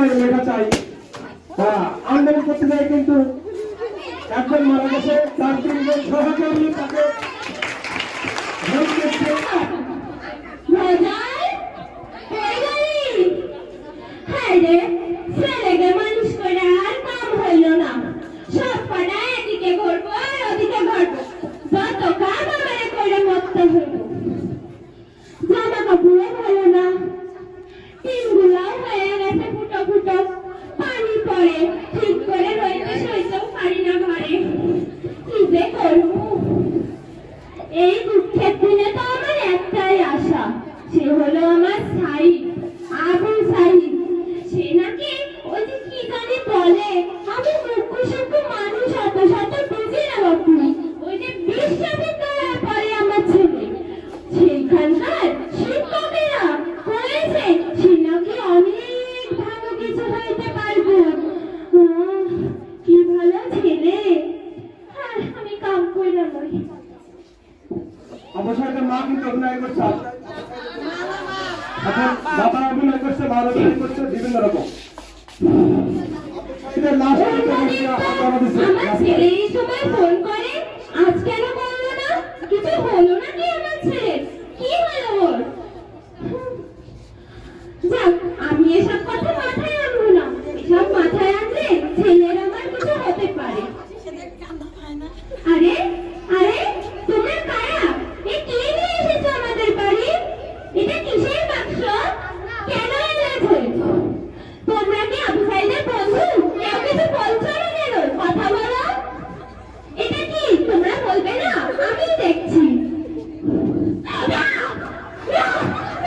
আমার লেখা চাই। আন্দোলন করতে যায় কিন্তু একজন মারা গেছে, তার তিনজন সহকর্মী তাকে মানুষ করে আর কাম হইল না, সব কটা এদিকে ঘুরবো আর ওদিকে ঘুরবো, যত কাম আমারে করে মরতে হইব। জামা কাপড়ও ভালো না, টিনগুলাও হয়ে গেছে ফুটো ফুটো, পানি পড়ে, ঠিক করে রইতে সইতেও পারি না ঘরে। কি যে করবো? এই দুঃখের দিনে তো আমার একটাই আশা, সে হলো আমার সাইদ, আবু সাইদ। সে নাকি ওই যে কি জানি বলে, আমি মুখ্য সূক্ষ্ম মানুষ অত শত বুঝি না বাপু। ওই যে বিশ্ববিদ্যালয়ে পড়ে আমার ছেলে, সেইখানকার শিক্ষকেরা বলেছে সে নাকি অনেক ভালো কিছু হইতে পারবো। কি ভালো ছেলে। হ্যাঁ, আমি কাম করে নই। অবসরের মা কিন্তু অভিনয় করছে, এখন বাবা অভিনয় করছে, মা অভিনয় করছে, বিভিন্ন রকম। আমার ছেলে এই সময় ফোন করে, আজ কেন বললো না? কিছু হলো নাকি আমার ছেলে? কি হলো ওর? যাক, আমি এসব কথা মাথায় আনবো না। এসব মাথায় আনলে ছেলের আমার কিছু হতে পারে। আরে আরে, তোমরা কারা? এ কে নিয়ে এসেছো আমাদের বাড়ি? এটা কিসের বাক্স? কেন এনেছো? তোমরা কি আবু সাইদের বন্ধু? কেউ কিছু বলছো না কেন? কথা বলো। এটা কি তোমরা বলবে না? আমি দেখছি। আমার